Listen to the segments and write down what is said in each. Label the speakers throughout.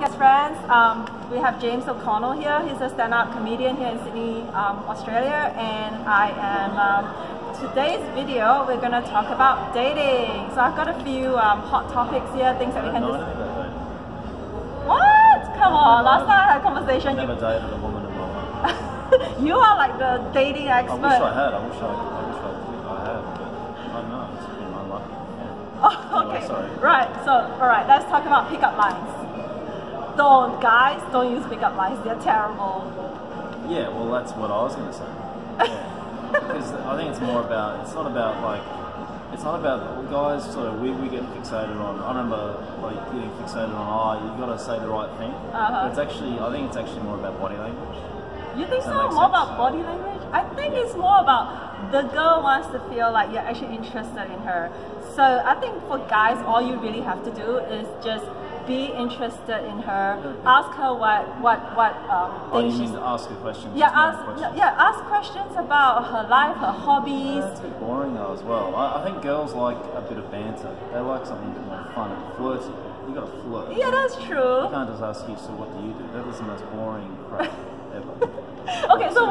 Speaker 1: podcast friends. We have James O Connell here. He's a stand-up comedian here in Sydney, Australia, and I am. Today's video, we're gonna talk about dating. So I've got a few hot topics here, things that we can just. What? Come on! Last time I had a conversation.
Speaker 2: I've never dated a woman in my life.
Speaker 1: You are like the dating expert.
Speaker 2: I wish I had. I wish I had, but I don't know. It's been unlucky. Yeah.
Speaker 1: Oh, okay.
Speaker 2: Anyway, sorry.
Speaker 1: Right. So, all right. Let's talk about pickup lines. Guys, don't use pickup lines. They're terrible.
Speaker 2: Yeah. Well, that's what I was going to say. Yeah. Because I think it's more about. It's not about like. It's not about guys. Sort of we get fixated on. I remember like getting fixated on. You got to say the right thing. But it's actually. I think it's actually more about body language.
Speaker 1: You think so? More about body language? I think it's more about the girl wants to feel like you're actually interested in her. So I think for guys, all you really have to do is just be interested in her. Ask her what things.
Speaker 2: You mean to ask her questions?
Speaker 1: Yeah, ask questions about her life, her hobbies.
Speaker 2: That's a bit boring though as well. I think girls like a bit of banter. They like something a bit more fun and flirty. You got to flirt.
Speaker 1: Yeah, that's true.
Speaker 2: You can't just ask you, so what do you do? That is the most boring crap ever.
Speaker 1: Okay, so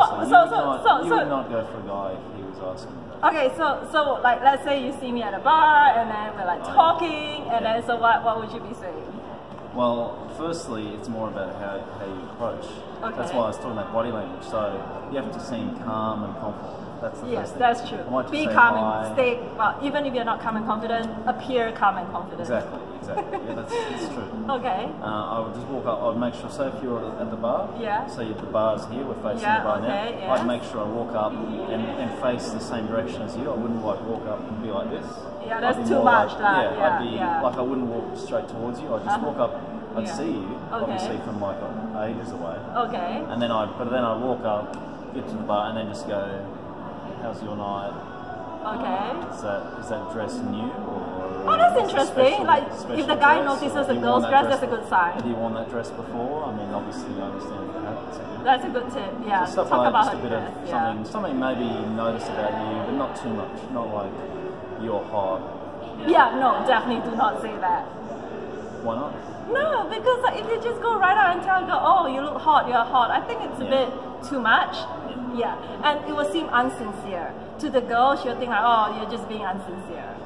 Speaker 2: you would not go for a guy if he was asking.
Speaker 1: Okay, so like let's say you see me at a bar and then we're like talking and then so what would you be saying?
Speaker 2: Well, firstly, it's more about how you approach. Okay. That's why I was talking about body language. So you have to seem calm and confident. That's the first thing.
Speaker 1: That's true. Be calm and stay. Well, even if you're not calm and confident, appear calm and confident.
Speaker 2: Exactly. Yeah, that's true.
Speaker 1: Okay.
Speaker 2: I would just walk up. I'd make sure. Say if you're at the bar.
Speaker 1: Yeah.
Speaker 2: Say the bar's here. We're facing the bar now.
Speaker 1: Yeah.
Speaker 2: I'd make sure I walk up and face the same direction as you. I wouldn't like walk up and be like this.
Speaker 1: Yeah, that's too much.
Speaker 2: I'd be like I wouldn't walk straight towards you. I'd just walk up. I'd see you, obviously from like ages away. Okay. And then I'd walk up, get to the bar, and then just go, "How's your night?" Okay. Is that dress new or?
Speaker 1: Oh, that's interesting. Like if the guy notices a girl's dress, that's a good sign.
Speaker 2: Have you worn that dress before? I mean, obviously, I understand if you have.
Speaker 1: That's a good tip. Yeah.
Speaker 2: Just stuff
Speaker 1: Talk
Speaker 2: like
Speaker 1: about
Speaker 2: just a bit of something maybe notice about you, but not too much. Not like you're hot.
Speaker 1: Yeah. No, definitely do not say that.
Speaker 2: Why not?
Speaker 1: No, because like, if you just go right out and tell a girl, oh, you look hot, you're hot, I think it's a bit too much. Yeah, and it will seem unsincere. To the girl, she'll think like, oh, you're just being insincere.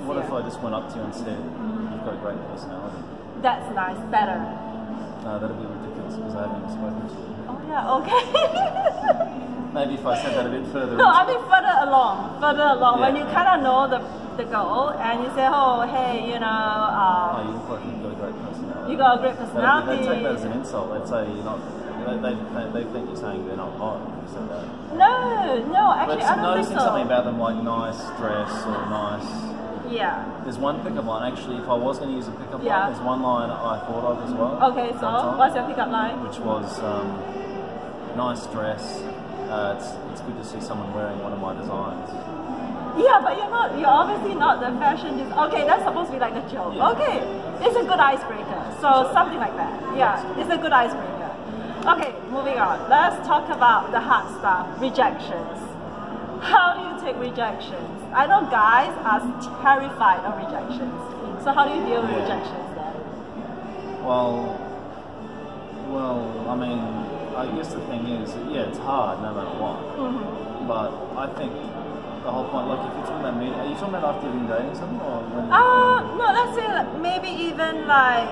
Speaker 2: What if I just went up to you and said, you've got a great personality?
Speaker 1: That's nice, better.
Speaker 2: No, that'd be ridiculous because I haven't even spoken to you.
Speaker 1: Oh yeah, okay.
Speaker 2: Maybe if I said that a bit further.
Speaker 1: No, I mean further along. When you kind of know the girl and you say, oh, hey, you know.
Speaker 2: Oh, you look like you've got a great personality.
Speaker 1: You got a great personality.
Speaker 2: They'd take that as an insult. They'd say you're not. They think you're saying they're not hot. You said that.
Speaker 1: No, actually, I don't
Speaker 2: noticing
Speaker 1: think so.
Speaker 2: Something about them like nice dress or nice.
Speaker 1: Yeah.
Speaker 2: There's one pickup line actually. If I was going to use a pickup line, there's one line I thought of as well.
Speaker 1: Okay, so what's your pickup line?
Speaker 2: Which was nice dress. It's good to see someone wearing one of my designs. Yeah,
Speaker 1: but you're obviously not the fashion designer. Okay, that's supposed to be like a joke. Yeah. Okay, it's a good icebreaker. So something like that. Yeah, it's a good icebreaker. Okay, moving on. Let's talk about the hard stuff, rejections. How do you take rejections? I know guys are terrified of rejections. So how do you deal with rejections then?
Speaker 2: Well, I mean, I guess the thing is, it's hard no matter what. But I think the whole point, like if you're talking about meeting, are you talking about after you've been dating someone or when
Speaker 1: no, let's say like, maybe even like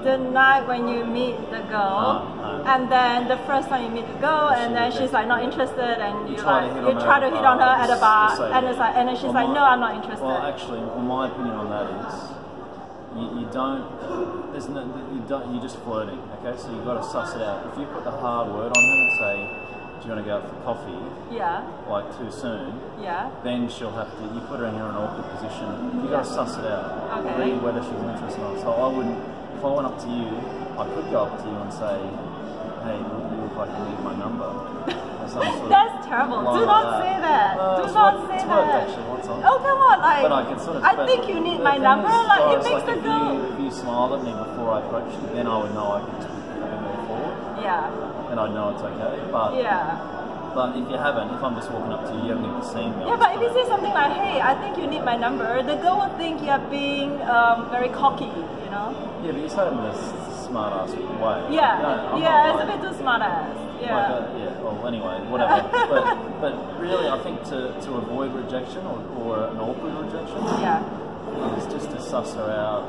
Speaker 1: the night when you meet the girl and then the first time you meet the girl and then she's like not interested and you try to hit on her at a bar and it's like and then she's like, no, I'm not interested.
Speaker 2: Well, actually, my opinion on that is you're just flirting, okay? So you've got to suss it out. If you put the hard word on her and say, do you want to go out for coffee? Yeah. Like too soon. Yeah. Then she'll have to. You put her in an awkward position. You got to suss it out. Okay. Read whether she's interested or not. So I wouldn't. If I went up to you, I could go up to you and say, hey, you look like you need my number.
Speaker 1: That's terrible. Do not say that. Do not say that.
Speaker 2: Actually, what's on?
Speaker 1: Oh, come on. Like,
Speaker 2: but I can sort of.
Speaker 1: I think you need my number. Like, it makes the girl.
Speaker 2: If you smiled at me before I approached you, then I would know I could just put a bit more forward. Yeah. And I'd know it's okay. But But if you haven't, if I'm just walking up to you, you haven't even seen me.
Speaker 1: Yeah, but if you say something like, hey, I think you need my number, the girl would think you're being very cocky, you know?
Speaker 2: Yeah, but you say it in a smart ass way.
Speaker 1: Yeah,
Speaker 2: No,
Speaker 1: yeah, it's a bit too smart ass. Yeah.
Speaker 2: Yeah. Well, anyway, whatever. but really, I think to avoid rejection or an awkward rejection, is just to suss her out.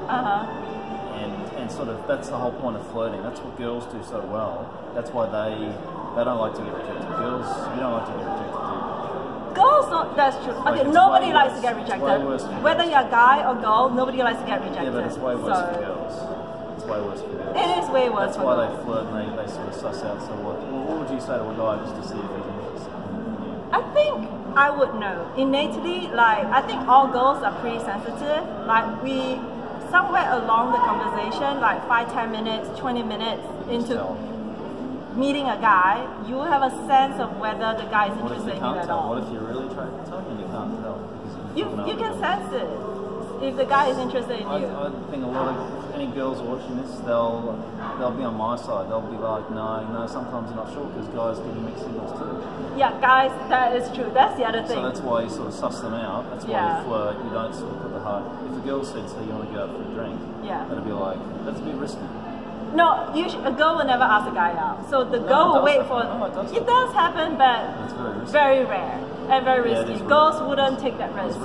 Speaker 2: And sort of that's the whole point of flirting. That's what girls do so well. That's why they don't like to get rejected. Girls, you don't like to get rejected, do you?
Speaker 1: Girls don't. That's true. Okay, nobody likes to get rejected. Whether you're a guy or girl, nobody likes to get rejected.
Speaker 2: Yeah, but it's way worse for girls. It's way worse for girls.
Speaker 1: It is way worse.
Speaker 2: That's why they flirt and they sort of suss out. So what would you say to a guy just to see if he's interested?
Speaker 1: I think I would know innately. Like I think all girls are pretty sensitive. Like we. Somewhere along the conversation, like 5-10 minutes, 20 minutes into meeting a guy, you have a sense of whether the guy is interested in you at all.
Speaker 2: What if you're really trying to tell and you can't tell?
Speaker 1: You can sense it if the guy is interested in you.
Speaker 2: I think a lot of any girls watching this, they'll be on my side. They'll be like, no. Sometimes they're not sure because guys give you mixed signals too.
Speaker 1: Yeah, guys, that is true. That's the other thing.
Speaker 2: So that's why you sort of suss them out. That's why you flirt. You don't sort of put the heart. If a girl said, "So you want to go out for a drink?" That'd be like, that's a bit risky.
Speaker 1: No, a girl will never ask a guy out. So the girl will wait for. It does happen, but it's very rare and very risky. Girls wouldn't take that risk.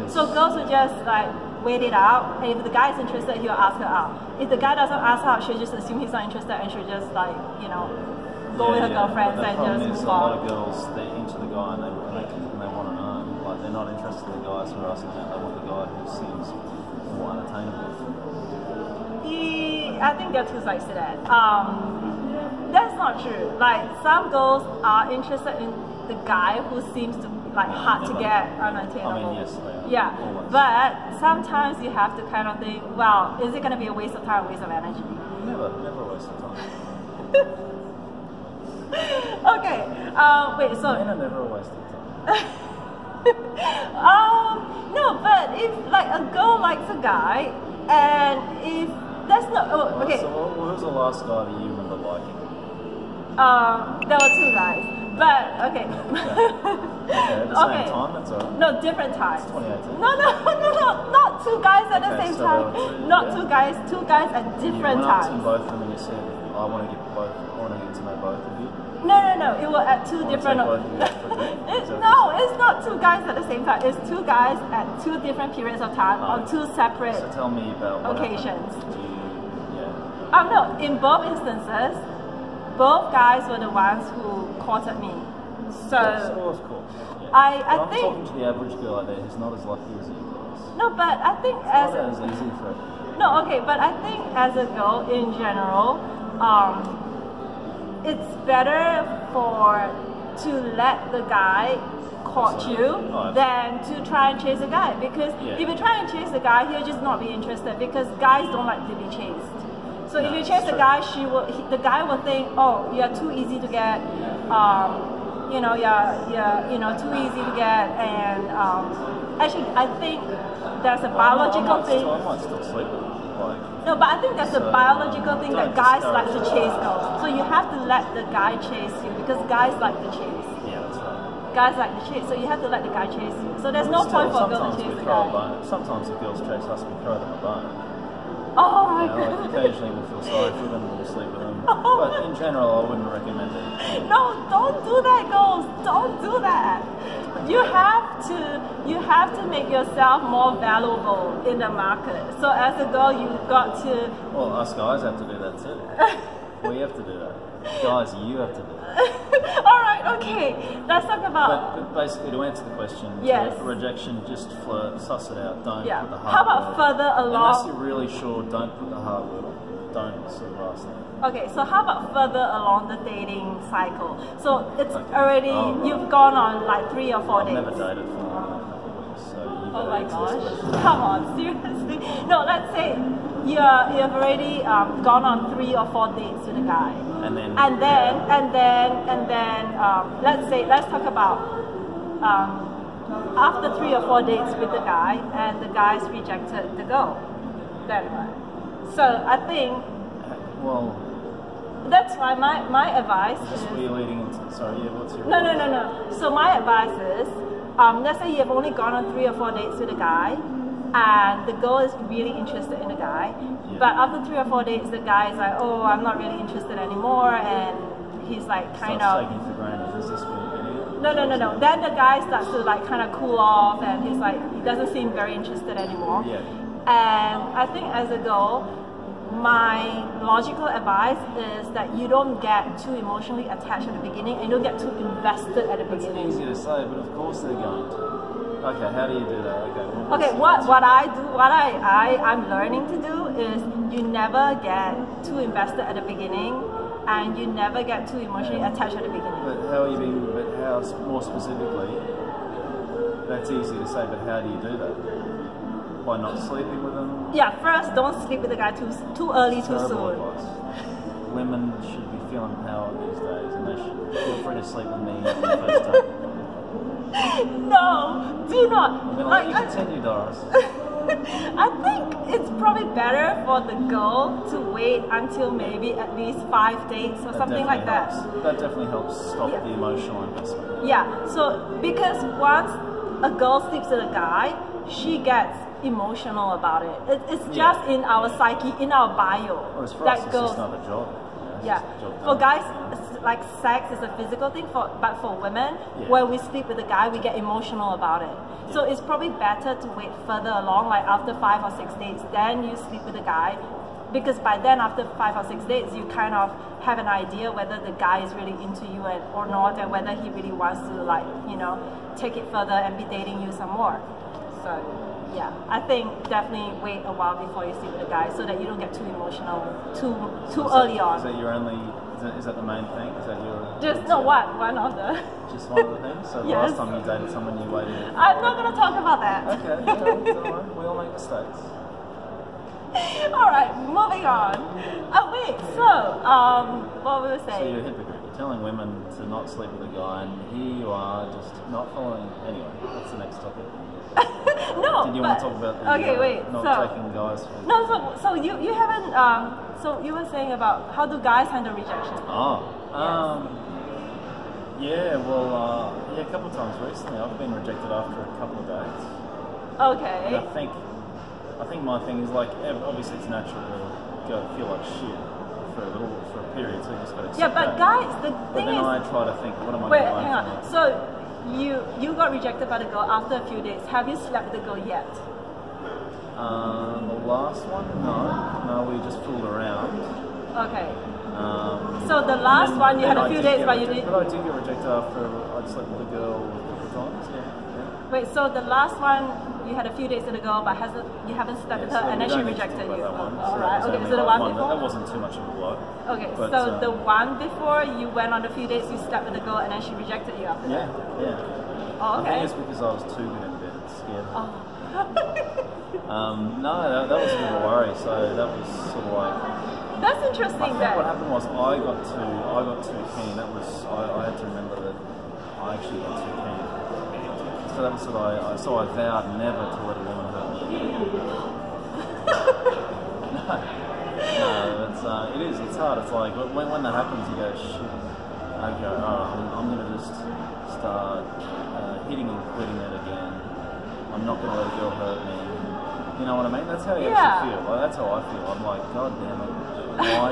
Speaker 1: So girls will just like wait it out. And if the guy is interested, he'll ask her out. If the guy doesn't ask her out, she'll just assume he's not interested, and she'll just like go with her girlfriends and just move on.
Speaker 2: A lot of girls, they're into the guy and they want to know. Like they're not interested in the guys who are asking out. They want the guy who seems more unattainable.
Speaker 1: I think there are two sides to that. That's not true. Like some girls are interested in the guy who seems to like hard to get, unattainable.
Speaker 2: I mean, yes, they are.
Speaker 1: Yeah,
Speaker 2: always.
Speaker 1: But sometimes you have to kind of think, well, is it going to be a waste of time, waste of energy?
Speaker 2: Never a waste of time.
Speaker 1: Okay. Wait. So.
Speaker 2: Men are never a waste of time.
Speaker 1: No, but if like a girl likes a guy, and if that's not okay.
Speaker 2: So what was the last guy that you remember liking?
Speaker 1: There were two guys, but okay.
Speaker 2: At the same time, that's alright.
Speaker 1: No, different times.
Speaker 2: It's 2018.
Speaker 1: No, not two guys at the same time. Not two guys at different times.
Speaker 2: You went up to both of them and you said, I want to get to know both of you.
Speaker 1: No. It was at two different. No, it's not two guys at the same time. It's two guys at two different periods of time on two separate.
Speaker 2: So tell me about
Speaker 1: occasions. No, in both instances, both guys were the ones who courted me. So
Speaker 2: of course. Yeah.
Speaker 1: I think.
Speaker 2: I'm talking to the average girl out there who's not as lucky as you guys.
Speaker 1: No, but I think
Speaker 2: it's not as easy for her.
Speaker 1: No, okay, but I think as a girl in general, it's better to let the guy court you than to try and chase a guy, because if you try and chase a guy, he'll just not be interested, because guys don't like to be chased. So if you chase the guy, the guy will think, oh, you're too easy to get, you're too easy to get, and actually I think there's a biological thing.
Speaker 2: I might still sleep with them.
Speaker 1: No, but I think that's a biological thing that guys like to chase girls. So you have to let the guy chase you, because guys like to chase.
Speaker 2: Yeah, that's right.
Speaker 1: Guys like to chase, so you have to let the guy chase you. So there's no point for a girl to chase the guy.
Speaker 2: Sometimes the girls chase us, we throw them a bone.
Speaker 1: Oh my god.
Speaker 2: Like occasionally we'll feel sorry for them and we'll sleep with them. But in general, I wouldn't recommend it.
Speaker 1: No, don't do that, girls. Don't do that. You have to make yourself more valuable in the market. So as a girl, you've got to.
Speaker 2: Well, us guys have to do that too. We have to do that. Guys, you have to do that.
Speaker 1: All right, okay. Let's talk about.
Speaker 2: But basically, to answer the question, rejection, just flirt, suss it out. Don't put the hard word.
Speaker 1: How about further along?
Speaker 2: Unless you're really sure, don't put the hard word on. Don't sort of ask them.
Speaker 1: Okay, so how about further along the dating cycle? So it's already, you've gone on like 3 or 4 days.
Speaker 2: I've never dated for more than a couple of weeks, so you
Speaker 1: oh my gosh, come on, seriously? No, let's say you've already gone on 3 or 4 dates with a guy. And then let's talk about after 3 or 4 dates with the guy, and the guy's rejected the girl. Then what? So I think.
Speaker 2: Well.
Speaker 1: That's why my advice is.
Speaker 2: What are you leading into? Sorry, what's your.
Speaker 1: No. So my advice is, let's say you've only gone on 3 or 4 dates with a guy, and the girl is really interested in the guy, but after 3 or 4 days, the guy is like, oh, I'm not really interested anymore, and he's like kind of
Speaker 2: taking for granted. Is this
Speaker 1: no. Then the guy starts to like kind of cool off, and he's like, he doesn't seem very interested anymore.
Speaker 2: Yeah.
Speaker 1: And I think as a girl, my logical advice is that you don't get too emotionally attached at the beginning, and you don't get too invested at the beginning.
Speaker 2: It's easy to say, but of course they're going to. Okay, how do you do that?
Speaker 1: Okay, what I do, I'm learning to do is you never get too invested at the beginning, and you never get too emotionally attached at the beginning.
Speaker 2: But how more specifically? That's easy to say, but how do you do that? By not sleeping with them?
Speaker 1: Yeah, first, don't sleep with the guy too early, too soon.
Speaker 2: Advice. Women should be feeling power these days, and they should feel free to sleep with me on the first time.
Speaker 1: No, do not.
Speaker 2: I'm gonna let you continue, Doris.
Speaker 1: I think it's probably better for the girl to wait until maybe at least 5 dates or something like that.
Speaker 2: That definitely helps stop the emotional investment.
Speaker 1: Yeah, so because once a girl sleeps with a guy, she gets emotional about it. It's just in our psyche, in our bio.
Speaker 2: Whereas for us, it's just another job.
Speaker 1: Yeah. For guys, like sex is a physical thing, but for women, when we sleep with a guy, we get emotional about it. So it's probably better to wait further along, like after 5 or 6 dates, then you sleep with a guy. Because by then, after 5 or 6 dates, you kind of have an idea whether the guy is really into you or not, and whether he really wants to, like, you know, take it further and be dating you some more. So yeah, I think definitely wait a while before you sleep with a guy so that you don't get too emotional too early on.
Speaker 2: Is that your only? Is that the main thing? Is that your?
Speaker 1: Just no, one of the.
Speaker 2: Just one of the things. So
Speaker 1: yes.
Speaker 2: Last time you dated someone, you waited.
Speaker 1: I'm not going to talk about that.
Speaker 2: Okay, don't worry. We all make mistakes.
Speaker 1: All right, moving on. Oh wait, so what were we saying?
Speaker 2: So you're a hypocrite. You're telling women to not sleep with a guy, and here you are just not following. Anyway, that's the next topic.
Speaker 1: No.
Speaker 2: Did you want to talk about the, not taking guys?
Speaker 1: So you haven't. So you were saying about how do guys handle rejection?
Speaker 2: Yeah. Well, a couple of times recently, I've been rejected after a couple of dates.
Speaker 1: Okay.
Speaker 2: And I think my thing is like, obviously it's natural to go feel like shit for a period, so you just got to accept
Speaker 1: but
Speaker 2: that.
Speaker 1: guys, the thing
Speaker 2: then
Speaker 1: is,
Speaker 2: I try to think, what am I
Speaker 1: wait,
Speaker 2: going to learn
Speaker 1: hang on.
Speaker 2: from it?
Speaker 1: So you got rejected by the girl after a few days. Have you slept with the girl yet?
Speaker 2: The last one, no, we just fooled around.
Speaker 1: Okay. So the last one you had a few days, but you didn't.
Speaker 2: But I did get rejected after I'd slept with a girl a couple of times. Yeah.
Speaker 1: Wait, so the last one you had a few days with a girl, but you haven't slept with her,
Speaker 2: so
Speaker 1: and then she rejected you.
Speaker 2: All
Speaker 1: right. Okay. So the one before.
Speaker 2: That wasn't too much of a blow.
Speaker 1: Okay. But, so the one before you went on a few dates, you slept with a girl, and then she rejected you after that.
Speaker 2: Yeah.
Speaker 1: Oh, okay.
Speaker 2: I think it's because I was too good at bed, scared.
Speaker 1: Oh.
Speaker 2: No, that was a bit of a worry. So that was sort of like.
Speaker 1: That's interesting.
Speaker 2: I think what happened was I got too keen. That was I had to remember that I actually got too keen. So that was so I vowed never to let a woman hurt me. It's hard. It's like when that happens, you go shit. Okay, I'm gonna just start hitting and quitting it again. I'm not gonna let a girl hurt me. You know what I mean? That's how you actually feel. Like, that's how I feel. I'm like, God damn it. Why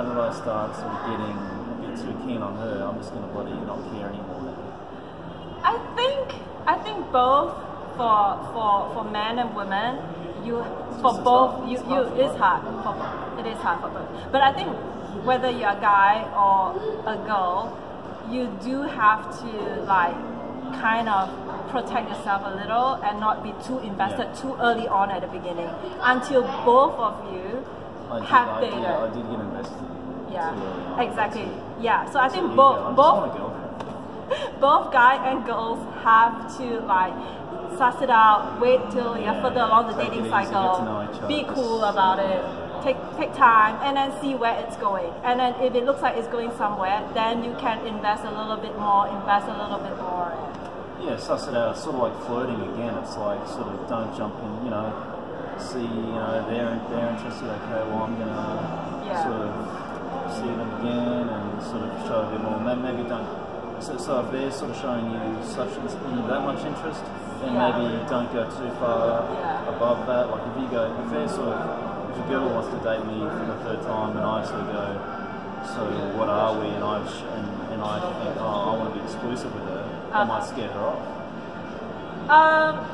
Speaker 2: did I start sort of getting a bit too keen on her? I'm just gonna bloody not care anymore.
Speaker 1: I think both for men and women, it's hard. It is hard for both. But I think whether you're a guy or a girl, you do have to like kind of protect yourself a little and not be too invested too early on at the beginning until both of you have dated.
Speaker 2: I did get invested.
Speaker 1: Yeah, exactly. Yeah, so I think both guys and girls have to like suss it out, wait till you're further along the dating cycle, be cool about it, take time, and then see where it's going. And then if it looks like it's going somewhere, then you can invest a little bit more.
Speaker 2: Yeah, suss it out. It's sort of like flirting again. It's like sort of don't jump in, see, they're interested, okay, well I'm gonna sort of see them again and sort of show a bit more. Maybe don't. So if they're sort of showing you that much interest, then maybe don't go too far above that. Like if a girl wants to date me for the third time and I sort of go, so what are we? And I think, oh, I want to be exclusive with her. I might scare her off.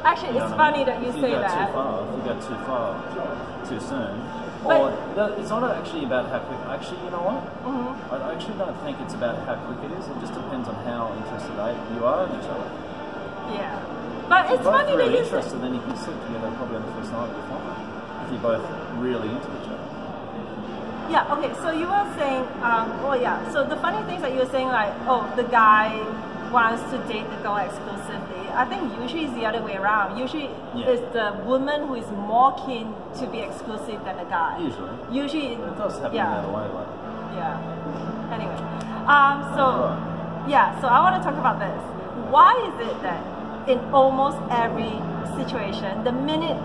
Speaker 1: Actually, it's funny that you say that.
Speaker 2: If you go too far, too soon. Or it's not actually about how quick. Actually, you know what? I actually don't think it's about how quick it is. It just depends on how interested you are in each other.
Speaker 1: Yeah, but it's funny that you're
Speaker 2: interested. Then you can sleep together probably on the first night of the fun if you're both really into each other.
Speaker 1: Yeah. Okay. So you were saying, So the funny thing is that you were saying like, oh, the guy wants to date the girl exclusively. I think usually it's the other way around. Usually it's the woman who is more keen to be exclusive than the guy. Usually
Speaker 2: it does happen that way. Like.
Speaker 1: Yeah. Anyway, so I want to talk about this. Why is it that in almost every situation, the minute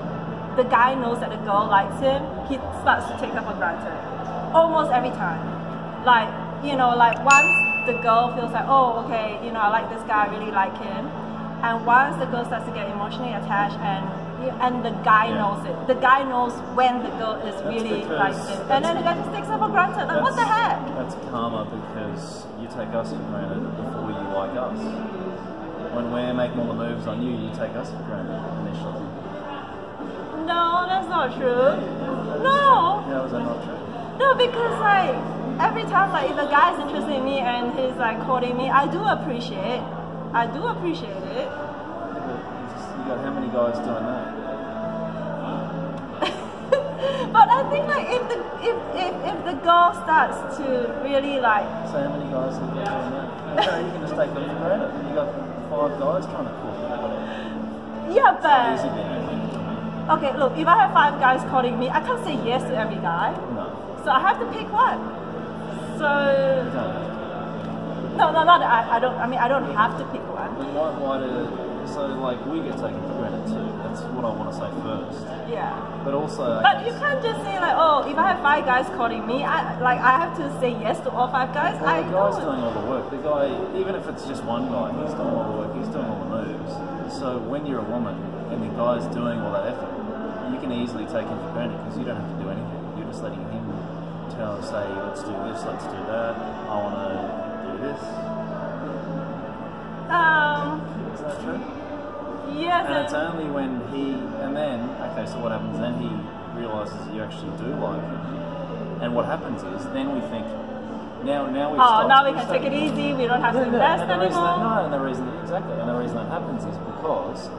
Speaker 1: the guy knows that the girl likes him, he starts to take her for granted? Almost every time. Like, once the girl feels like, oh, okay, I like this guy, I really like him. And once the girl starts to get emotionally attached and the guy knows it. The guy knows when the girl is really likes it. And then the guy just takes her for granted. Like, what the heck?
Speaker 2: That's karma because you take us for granted before you like us. When we're making all the moves on you, you take us for granted initially.
Speaker 1: No, that's not true. No.
Speaker 2: How is that not true?
Speaker 1: No, because every time if a guy is interested in me and he's courting me, I do appreciate it.
Speaker 2: You got how many guys doing that?
Speaker 1: But I think if the girl starts to really
Speaker 2: So how many guys are doing that? Okay, you can just take them for granted. You got 5 guys trying to court you.
Speaker 1: Yeah, but
Speaker 2: it's not easy being able to.
Speaker 1: Okay, look, if I have 5 guys courting me, I can't say yes to every guy.
Speaker 2: No.
Speaker 1: So I have to pick one. So
Speaker 2: You don't have to.
Speaker 1: No, not that I don't. I mean, I don't have to pick one.
Speaker 2: But why we get taken for granted too. That's what I want to say first.
Speaker 1: Yeah.
Speaker 2: But also.
Speaker 1: But you can't just say oh, if I have 5 guys calling me, I have to say yes to all 5 guys.
Speaker 2: Well, the guy's doing all the work. The guy, even if it's just one guy, he's doing all the work. He's doing all the moves. So when you're a woman and the guy's doing all that effort, you can easily take him for granted because you don't have to do anything. You're just letting him say, let's do this, let's do that. I want to do this. Is that true?
Speaker 1: Yes.
Speaker 2: And it's only when so what happens then? He realises you actually do like him. And what happens is, then we think, now we can take it easy, we don't have to invest anymore. And the reason that happens is because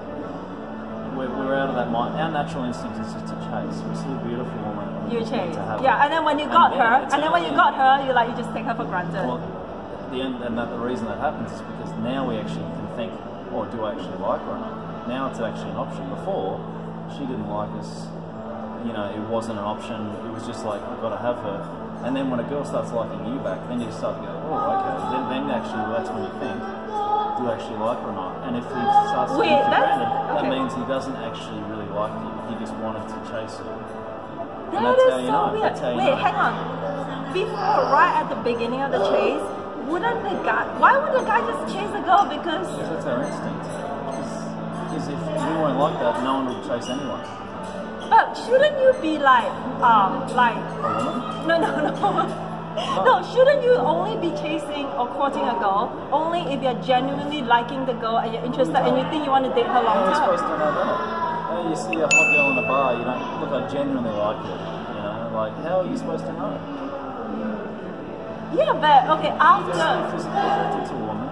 Speaker 2: we're out of that mind. Our natural instinct is just to chase. We see a beautiful woman.
Speaker 1: You chase. Yeah, and then when you got her, you just take her for granted.
Speaker 2: Well, the reason that happens is because now we actually can think, do I actually like her or not? Now it's actually an option. Before, she didn't like us. It wasn't an option. It was just like, I've got to have her. And then when a girl starts liking you back, then you start to go, oh, okay. Then actually, that's when you think, do you actually like her or not? And if he starts to take you for granted, that means he doesn't actually really like you. He just wanted to chase you.
Speaker 1: That is so weird. Wait, hang on. Before, right at the beginning of the chase, why would the guy just chase a girl? Because
Speaker 2: that's our instinct. Because if we weren't like that, no one would chase anyone.
Speaker 1: But shouldn't you be like
Speaker 2: a woman?
Speaker 1: No, shouldn't you only be chasing or courting a girl only if you're genuinely liking the girl and you're interested and you think you want to date her long term?
Speaker 2: How are you supposed to know that? You see a hot girl in the bar, you don't look, I genuinely like her. How are you supposed to know?
Speaker 1: Yeah, but okay, after
Speaker 2: you're physically attracted to a woman,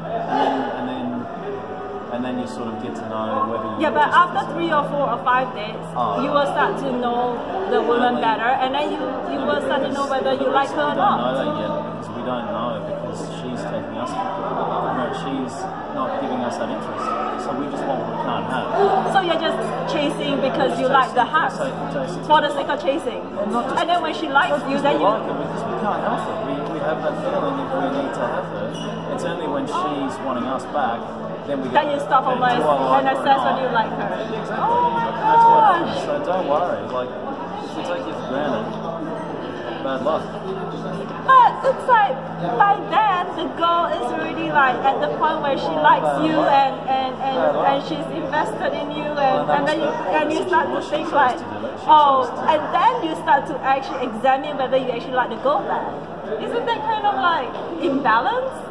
Speaker 2: and then you sort of get to know whether you.
Speaker 1: Yeah, but after 3 or 4 or 5 days, you will start to know the woman better, and then you will start to know whether you like her or not.
Speaker 2: We don't know that yet because we don't know because she's taking us for granted. She's not giving us that interest, so we just want what we can't have.
Speaker 1: So you're just chasing because you like the heart, for the sake of chasing, and then when she likes you, then you
Speaker 2: like her because we can't help it. We have that feeling if we need to have her. It's only when she's wanting us back. Then
Speaker 1: you stop almost and assess whether you like her.
Speaker 2: Exactly.
Speaker 1: Oh my
Speaker 2: gosh. So don't worry. If we take you for granted, bad luck.
Speaker 1: But it's like by then the girl is really like at the point where she likes you and she's invested in you and you start to think like, oh, and then you start to actually examine whether you actually like the girl back. Isn't that kind of like imbalanced?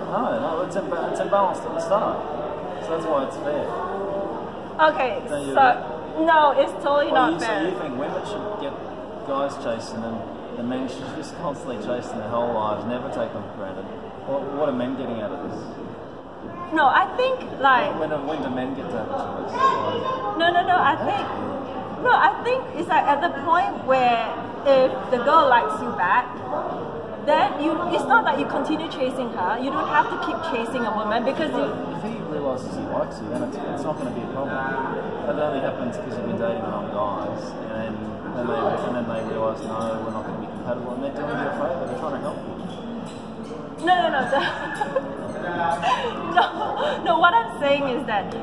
Speaker 2: No, it's imbalanced at the start. So that's why it's fair.
Speaker 1: Okay, so no, it's totally not fair.
Speaker 2: So you think women should get guys chasing them, the men should just constantly chase them their whole lives, never take them for granted? What are men getting out of this?
Speaker 1: No, I think like...
Speaker 2: When do men get to have a choice?
Speaker 1: I think it's like at the point where if the girl likes you back, then it's not that you continue chasing her. You don't have to keep chasing a woman because
Speaker 2: if he realises he likes you, then it's not going to be a problem. That only happens because you've been dating other guys, and then they realise, no, we're not going to be compatible, and they're doing you a favour. They're trying to help you.
Speaker 1: No. What I'm saying is that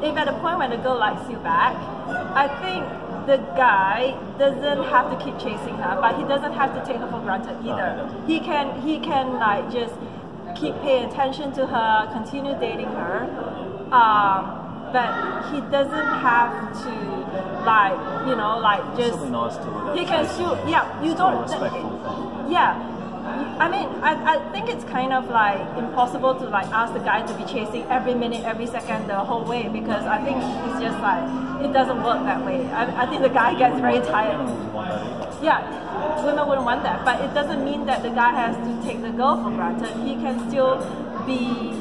Speaker 1: if at a point when the girl likes you back, I think the guy doesn't have to keep chasing her, but he doesn't have to take her for granted either. He can like just keep paying attention to her, continue dating her, but he doesn't have to just.
Speaker 2: Something nice to her.
Speaker 1: He can still, you
Speaker 2: don't. A respectful thing.
Speaker 1: Yeah. I mean, I think it's kind of like impossible to like ask the guy to be chasing every minute, every second, the whole way, because I think it's just like, it doesn't work that way. I think the guy gets very tired. Yeah, women wouldn't want that, but it doesn't mean that the guy has to take the girl for granted. He can still be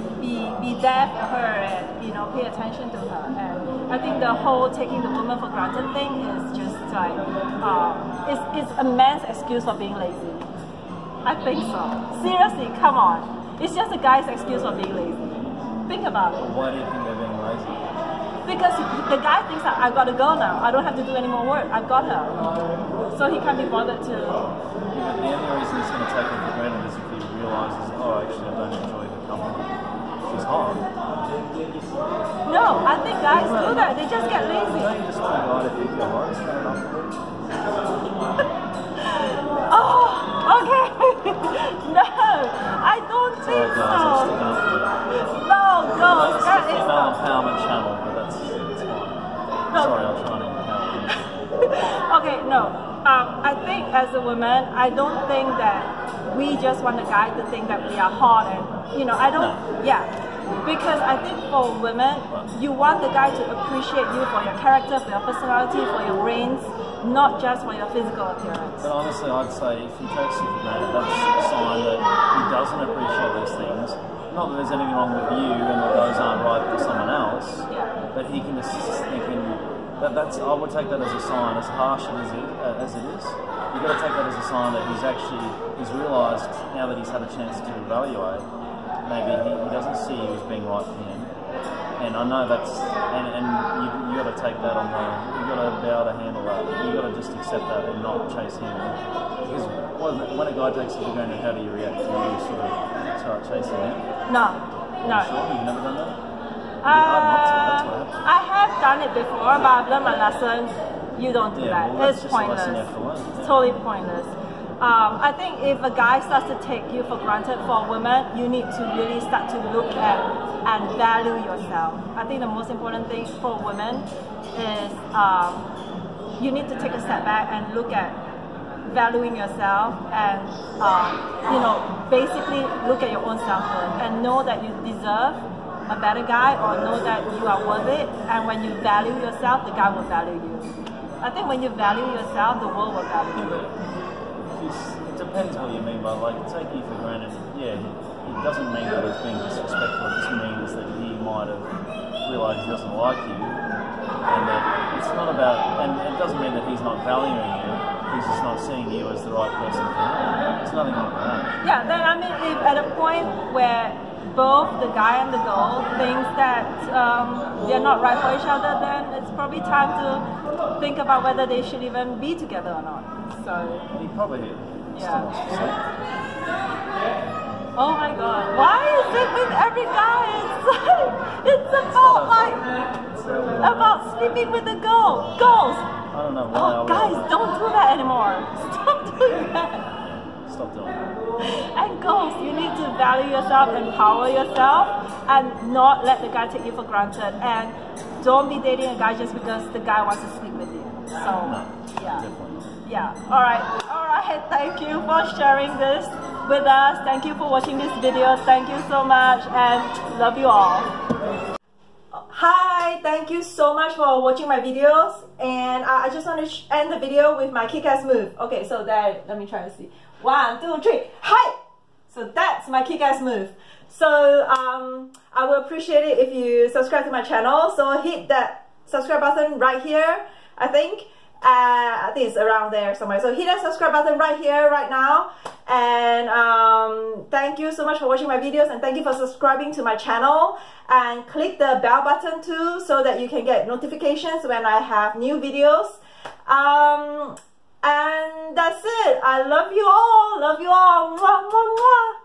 Speaker 1: there for her and pay attention to her. And I think the whole taking the woman for granted thing is just like it's a man's excuse for being lazy. I think so. Seriously, come on. It's just a guy's excuse for being lazy. Think about it.
Speaker 2: Why do you think they're being lazy?
Speaker 1: Because the guy thinks that I've got a girl now. I don't have to do any more work. I've got her. So he can't be bothered to...
Speaker 2: Yeah, the only reason he's going to take her for granted is if he realises, oh, actually, I don't enjoy her company. She's hot.
Speaker 1: No, I think guys do that. They just get lazy.
Speaker 2: Don't you just want a guy to think you're hot? It's not enough for you.
Speaker 1: Oh, okay. No, I don't think so. No, girls, that is
Speaker 2: not. Empowerment channel, but that's fine. No. Sorry, I'm trying to empower you.
Speaker 1: Okay, no. I think as a woman, I don't think that we just want a guy to think that we are hot and I don't. No. Yeah. Because I think for women, you want the guy to appreciate you for your character, for your personality, for your brains, not just for your physical appearance.
Speaker 2: But honestly, I'd say if he takes you for granted, that's a sign that he doesn't appreciate those things. Not that there's anything wrong with you and that those aren't right for someone else, but he can just thinking that's. I would take that as a sign, as harsh as it is. You've got to take that as a sign that he's realised now that he's had a chance to evaluate. Maybe he doesn't see you as being right for him, and I know that's and you got to take that on you got to be able to handle that. You got to just accept that and not chase him. Because when a guy takes you for granted, how do you react? Do you sort of start chasing him?
Speaker 1: No.
Speaker 2: Sure, you've never done that.
Speaker 1: I have done it before, but I've learned my lesson. You don't do that.
Speaker 2: Well,
Speaker 1: it's pointless. It's totally pointless. I think if a guy starts to take you for granted for a woman, you need to really start to look at and value yourself. I think the most important thing for women is you need to take a step back and look at valuing yourself and basically look at your own self-worth and know that you deserve a better guy or know that you are worth it. And when you value yourself, the guy will value you. I think when you value yourself, the world will value you.
Speaker 2: It depends what you mean by taking you for granted. Yeah, it doesn't mean that it's being disrespectful. It just means that he might have realised he doesn't like you, and that it's not about. And it doesn't mean that he's not valuing you. He's just not seeing you as the right person for him. It's nothing like that.
Speaker 1: Yeah, then I mean, if at a point where both the guy and the girl thinks that they're not right for each other, then it's probably time to think about whether they should even be together or not. So
Speaker 2: he probably is.
Speaker 1: Yeah. Oh my God! Why is it with every guy? It's about sleeping with a girl. Girls.
Speaker 2: I don't know why.
Speaker 1: Oh, guys, don't do that anymore. Stop doing that.
Speaker 2: Stop doing that.
Speaker 1: And girls, you need to value yourself, empower yourself, and not let the guy take you for granted. And don't be dating a guy just because the guy wants to sleep with you. So,
Speaker 2: no,
Speaker 1: yeah.
Speaker 2: Definitely not.
Speaker 1: Yeah. All right. Thank you for sharing this with us. Thank you for watching this video. Thank you so much, and love you all. Hi, thank you so much for watching my videos, and I just want to end the video with my kick-ass move. Okay, so there, let me try to see. 1, 2, 3, hi! So that's my kick-ass move. So I will appreciate it if you subscribe to my channel. So hit that subscribe button right here, I think it's around there somewhere. So hit that subscribe button right here, right now. And thank you so much for watching my videos, and thank you for subscribing to my channel. And click the bell button too, so that you can get notifications when I have new videos. And that's it. I love you all. Love you all. Mwah, mwah, mwah.